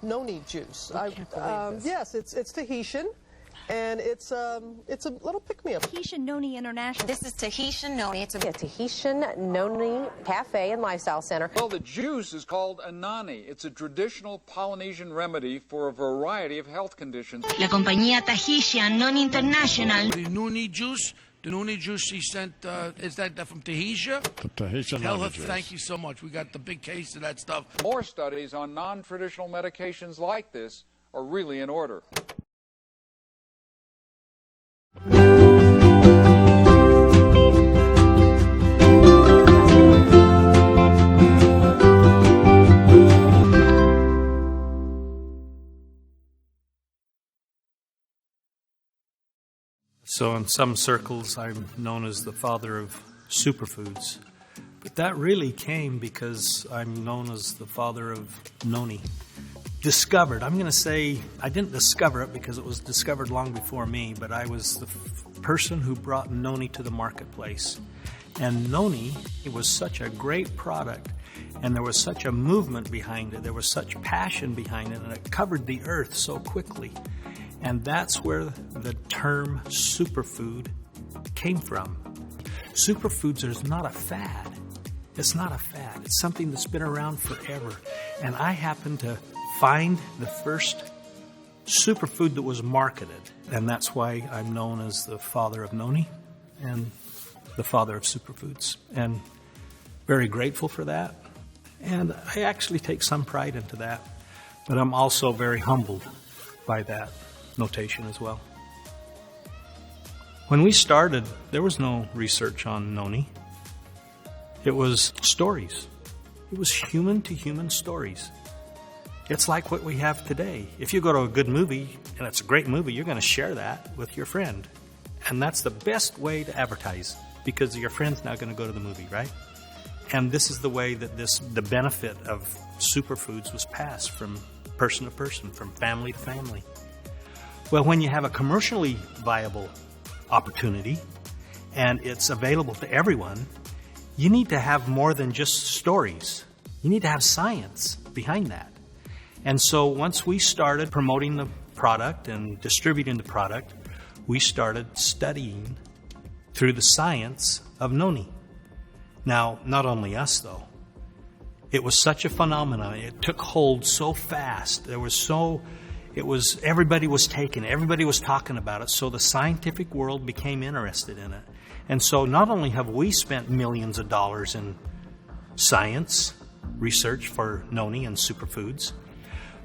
noni juice. I can't believe this. Yes, it's Tahitian, and it's a little pick-me-up. Tahitian Noni International. This is Tahitian Noni. It's a Tahitian Noni Cafe and Lifestyle Center. Well, the juice is called anani. It's a traditional Polynesian remedy for a variety of health conditions. La compañía Tahitian Noni International. The noni juice he sent, is that from Tahiti? The Tahitian noni juice. Thank you so much. We got the big case of that stuff. More studies on non-traditional medications like this are really in order. So in some circles, I'm known as the father of superfoods. But that really came because I'm known as the father of noni. Discovered. I'm going to say I didn't discover it because it was discovered long before me, but I was the person who brought noni to the marketplace. And noni, it was such a great product, and there was such a movement behind it. There was such passion behind it, and it covered the earth so quickly. And that's where the term superfood came from. Superfoods is not a fad. It's not a fad. It's something that's been around forever. And I happened to find the first superfood that was marketed. And that's why I'm known as the father of noni and the father of superfoods. And very grateful for that. And I actually take some pride into that. But I'm also very humbled by that notation as well. When we started, there was no research on noni. It was stories. It was human-to-human stories. It's like what we have today. If you go to a good movie, and it's a great movie, you're going to share that with your friend. And that's the best way to advertise, because your friend's now going to go to the movie, right? And this is the way that the benefit of superfoods was passed from person to person, from family to family. Well, when you have a commercially viable opportunity and it's available to everyone, you need to have more than just stories. You need to have science behind that. And so once we started promoting the product and distributing the product, we started studying through the science of noni. Now, not only us, though. It was such a phenomenon. It took hold so fast. Everybody was taking it. Everybody was talking about it. So the scientific world became interested in it. And so not only have we spent millions of dollars in science research for noni and superfoods,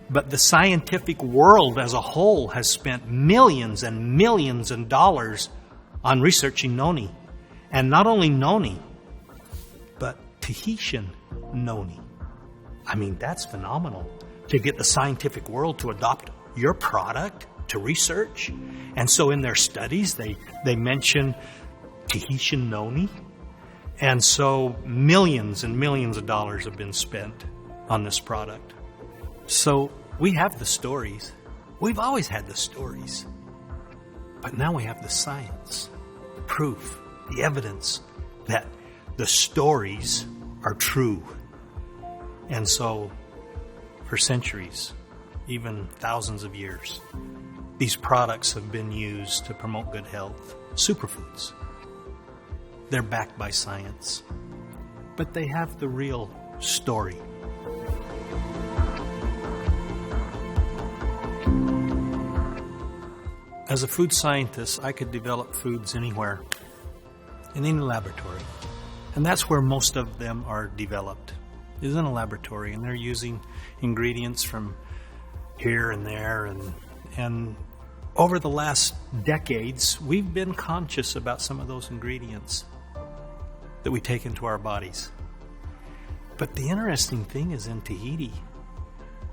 but the scientific world as a whole has spent millions and millions of dollars on researching noni. And not only noni, but Tahitian noni. I mean, that's phenomenal to get the scientific world to adopt your product to research. And so in their studies, they mention Tahitian noni. And so millions and millions of dollars have been spent on this product. So we have the stories. We've always had the stories. But now we have the science, the proof, the evidence that the stories are true. And so for centuries, even thousands of years, these products have been used to promote good health. Superfoods. They're backed by science, but they have the real story. As a food scientist, I could develop foods anywhere, in any laboratory. And that's where most of them are developed, is in a laboratory. And they're using ingredients from here and there. And over the last decades, we've been conscious about some of those ingredients that we take into our bodies. But the interesting thing is in Tahiti,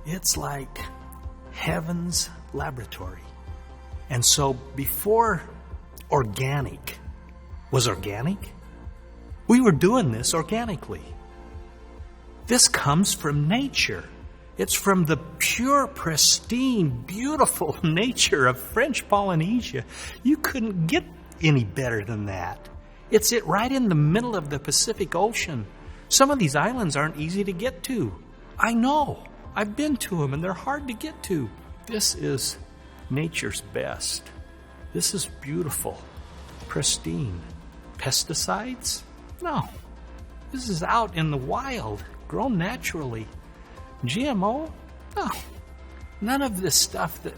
it's like heaven's laboratory. And so before organic was organic, we were doing this organically. This comes from nature. It's from the pure, pristine, beautiful nature of French Polynesia. You couldn't get any better than that. It's right in the middle of the Pacific Ocean. Some of these islands aren't easy to get to. I know. I've been to them, and they're hard to get to. This is nature's best. This is beautiful, pristine. Pesticides? No. This is out in the wild, grown naturally. GMO? No. None of this stuff that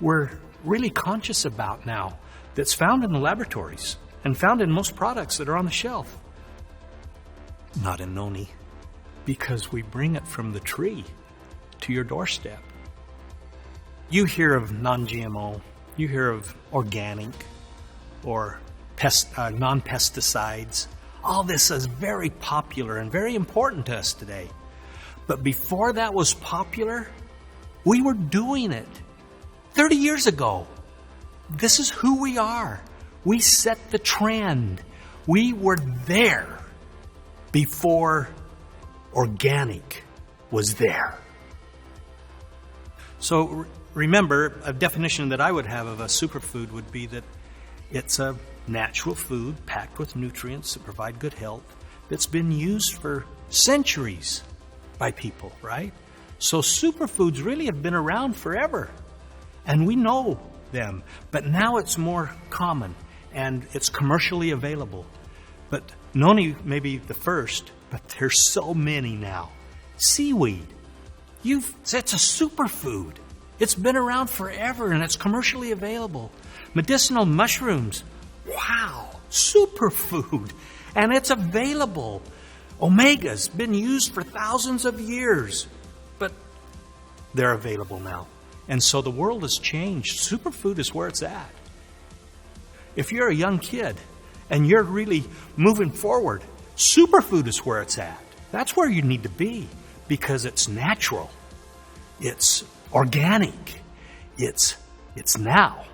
we're really conscious about now that's found in the laboratories and found in most products that are on the shelf. Not in noni, because we bring it from the tree to your doorstep. You hear of non-GMO, you hear of organic or non-pesticides. All this is very popular and very important to us today. But before that was popular, we were doing it 30 years ago. This is who we are. We set the trend. We were there before organic was there. So remember, a definition that I would have of a superfood would be that it's a natural food packed with nutrients that provide good health that's been used for centuries by people, right? So superfoods really have been around forever, and we know them, but now it's more common and it's commercially available. But noni may be the first, but there's so many now. Seaweed, it's a superfood. It's been around forever and it's commercially available. Medicinal mushrooms, wow, superfood, and it's available. Omega's been used for thousands of years, but they're available now. And so the world has changed. Superfood is where it's at. If you're a young kid and you're really moving forward, superfood is where it's at. That's where you need to be, because it's natural. It's organic. It's now,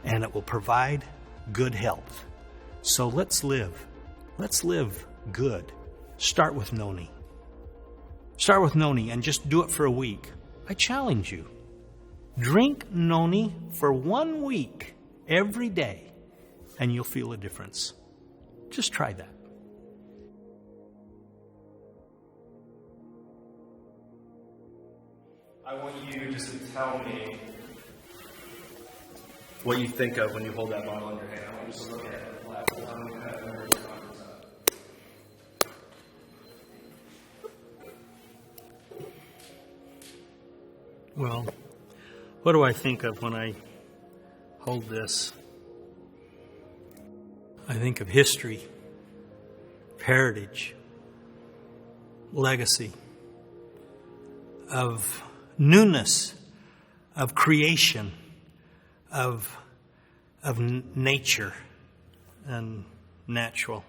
and it will provide good health. So let's live. Let's live good. Start with noni. Start with noni and just do it for a week. I challenge you. Drink noni for 1 week every day, and you'll feel a difference. Just try that. I want you just to tell me what you think of when you hold that bottle in your hand. I want you just to look at it. Well, what do I think of when I hold this? I think of history, heritage, legacy, of newness, of creation, of nature and natural.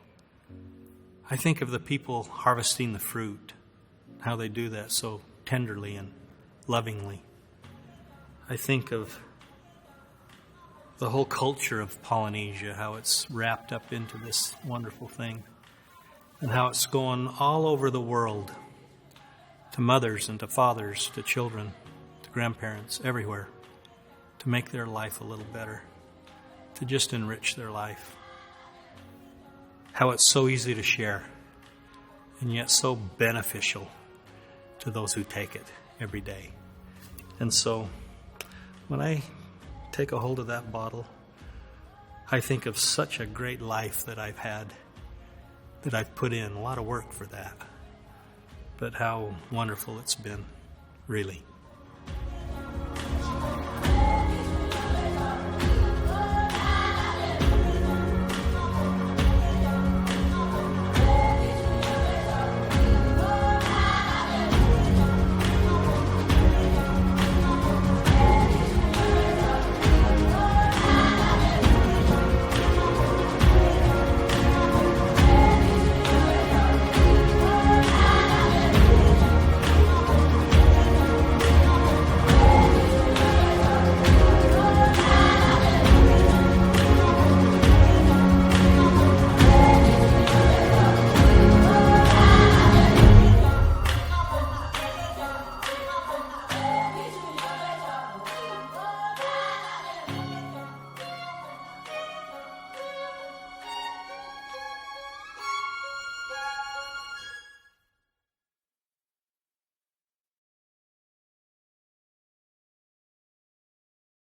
I think of the people harvesting the fruit, how they do that so tenderly and lovingly. I think of the whole culture of Polynesia, how it's wrapped up into this wonderful thing, and how it's going all over the world, to mothers and to fathers, to children, to grandparents, everywhere, to make their life a little better, to just enrich their life. How it's so easy to share, and yet so beneficial to those who take it every day. And so, when I take a hold of that bottle, I think of such a great life that I've had, that I've put in a lot of work for that. But how wonderful it's been, really.